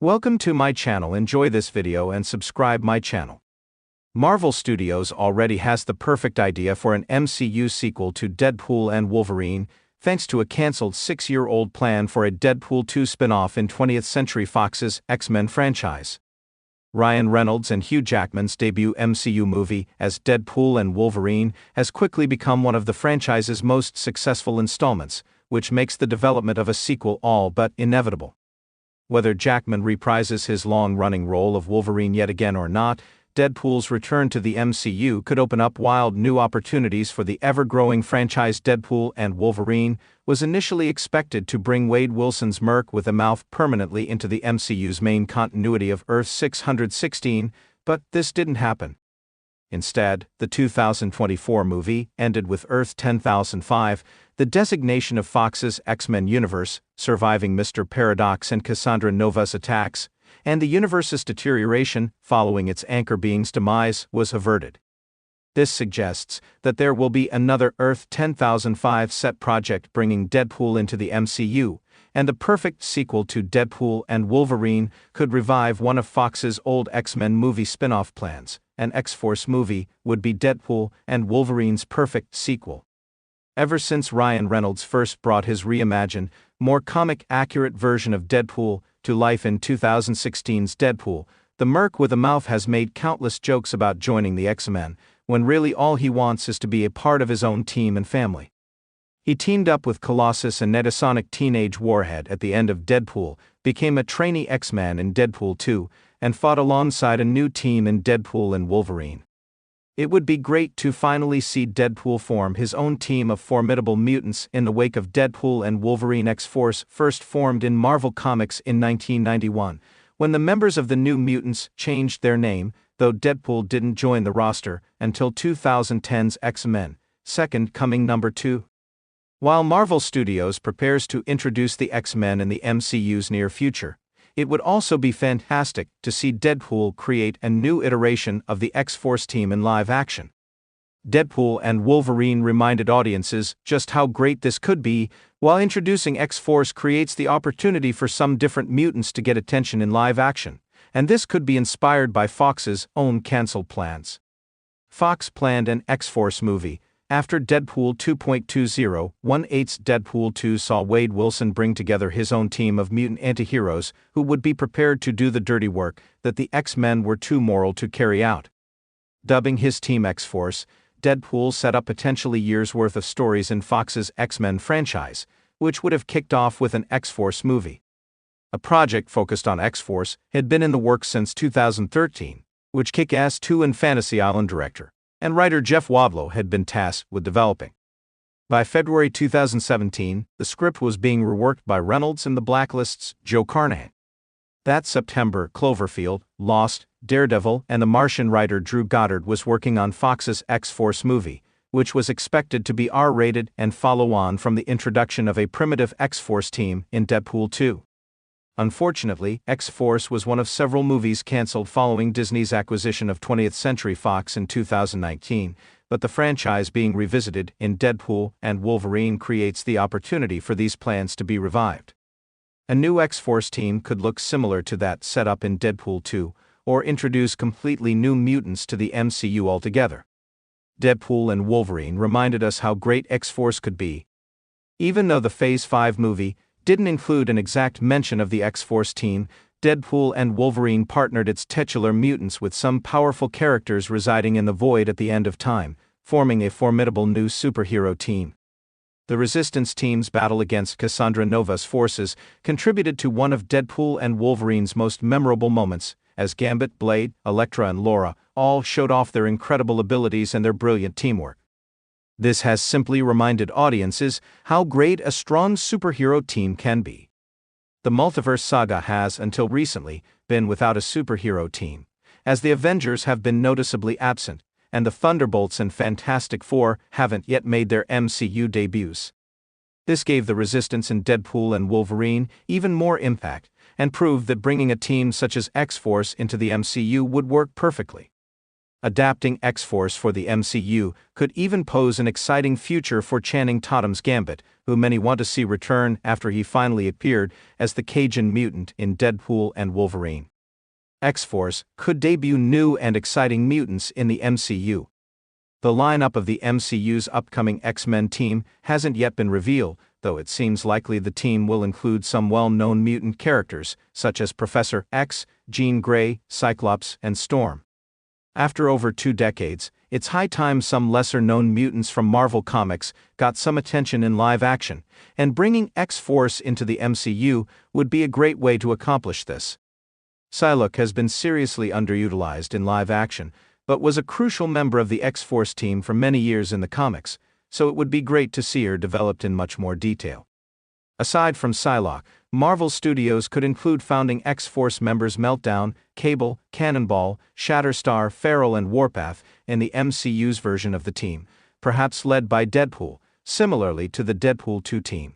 Welcome to my channel. Enjoy this video and subscribe my channel. Marvel Studios already has the perfect idea for an MCU sequel to Deadpool and Wolverine, thanks to a cancelled 6-year-old plan for a Deadpool 2 spin-off in 20th Century Fox's X-Men franchise. Ryan Reynolds and Hugh Jackman's debut MCU movie as Deadpool and Wolverine has quickly become one of the franchise's most successful installments, which makes the development of a sequel all but inevitable. Whether Jackman reprises his long-running role of Wolverine yet again or not, Deadpool's return to the MCU could open up wild new opportunities for the ever-growing franchise. Deadpool and Wolverine was initially expected to bring Wade Wilson's Merc with a Mouth permanently into the MCU's main continuity of Earth 616, but this didn't happen. Instead, the 2024 movie ended with Earth 10005, the designation of Fox's X-Men universe, surviving Mr. Paradox and Cassandra Nova's attacks, and the universe's deterioration following its anchor being's demise was averted. This suggests that there will be another Earth 10005 set project bringing Deadpool into the MCU, and the perfect sequel to Deadpool and Wolverine could revive one of Fox's old X-Men movie spin-off plans. An X-Force movie would be Deadpool and Wolverine's perfect sequel. Ever since Ryan Reynolds first brought his reimagined, more comic-accurate version of Deadpool to life in 2016's Deadpool, the Merc with a Mouth has made countless jokes about joining the X-Men, when really all he wants is to be a part of his own team and family. He teamed up with Colossus and Negasonic Teenage Warhead at the end of Deadpool, became a trainee X-Man in Deadpool 2, and fought alongside a new team in Deadpool and Wolverine. It would be great to finally see Deadpool form his own team of formidable mutants in the wake of Deadpool and Wolverine. X-Force first formed in Marvel Comics in 1991, when the members of the New Mutants changed their name, though Deadpool didn't join the roster until 2010's X-Men, Second Coming #2. While Marvel Studios prepares to introduce the X-Men in the MCU's near future, it would also be fantastic to see Deadpool create a new iteration of the X-Force team in live action. Deadpool and Wolverine reminded audiences just how great this could be, while introducing X-Force creates the opportunity for some different mutants to get attention in live action, and this could be inspired by Fox's own cancelled plans. Fox planned an X-Force movie. After Deadpool 2.2018's Deadpool 2 saw Wade Wilson bring together his own team of mutant antiheroes who would be prepared to do the dirty work that the X-Men were too moral to carry out. Dubbing his team X-Force, Deadpool set up potentially years' worth of stories in Fox's X-Men franchise, which would have kicked off with an X-Force movie. A project focused on X-Force had been in the works since 2013, which Kick-Ass 2 and Fantasy Island director and writer Jeff Wadlow had been tasked with developing. By February 2017, the script was being reworked by Reynolds and The Blacklist's Joe Carnahan. That September, Cloverfield, Lost, Daredevil, and The Martian writer Drew Goddard was working on Fox's X-Force movie, which was expected to be R-rated and follow on from the introduction of a primitive X-Force team in Deadpool 2. Unfortunately, X-Force was one of several movies cancelled following Disney's acquisition of 20th Century Fox in 2019, but the franchise being revisited in Deadpool and Wolverine creates the opportunity for these plans to be revived. A new X-Force team could look similar to that set up in Deadpool 2, or introduce completely new mutants to the MCU altogether. Deadpool and Wolverine reminded us how great X-Force could be. Even though the Phase 5 movie didn't include an exact mention of the X-Force team, Deadpool and Wolverine partnered its titular mutants with some powerful characters residing in the void at the end of time, forming a formidable new superhero team. The Resistance team's battle against Cassandra Nova's forces contributed to one of Deadpool and Wolverine's most memorable moments, as Gambit, Blade, Elektra and Laura all showed off their incredible abilities and their brilliant teamwork. This has simply reminded audiences how great a strong superhero team can be. The multiverse saga has, until recently, been without a superhero team, as the Avengers have been noticeably absent, and the Thunderbolts and Fantastic Four haven't yet made their MCU debuts. This gave the Resistance in Deadpool and Wolverine even more impact, and proved that bringing a team such as X-Force into the MCU would work perfectly. Adapting X-Force for the MCU could even pose an exciting future for Channing Tatum's Gambit, who many want to see return after he finally appeared as the Cajun mutant in Deadpool and Wolverine. X-Force could debut new and exciting mutants in the MCU. The lineup of the MCU's upcoming X-Men team hasn't yet been revealed, though it seems likely the team will include some well-known mutant characters, such as Professor X, Jean Grey, Cyclops, and Storm. After over 2 decades, it's high time some lesser-known mutants from Marvel Comics got some attention in live action, and bringing X-Force into the MCU would be a great way to accomplish this. Psylocke has been seriously underutilized in live action, but was a crucial member of the X-Force team for many years in the comics, so it would be great to see her developed in much more detail. Aside from Psylocke, Marvel Studios could include founding X-Force members Meltdown, Cable, Cannonball, Shatterstar, Feral and Warpath in the MCU's version of the team, perhaps led by Deadpool, similarly to the Deadpool 2 team.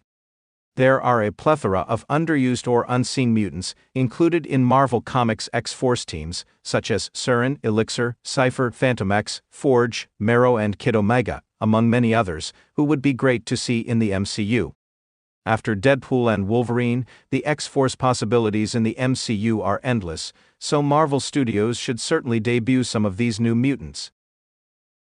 There are a plethora of underused or unseen mutants included in Marvel Comics X-Force teams, such as Surin, Elixir, Cypher, Phantom X, Forge, Marrow and Kid Omega, among many others, who would be great to see in the MCU. After Deadpool and Wolverine, the X-Force possibilities in the MCU are endless, so Marvel Studios should certainly debut some of these new mutants.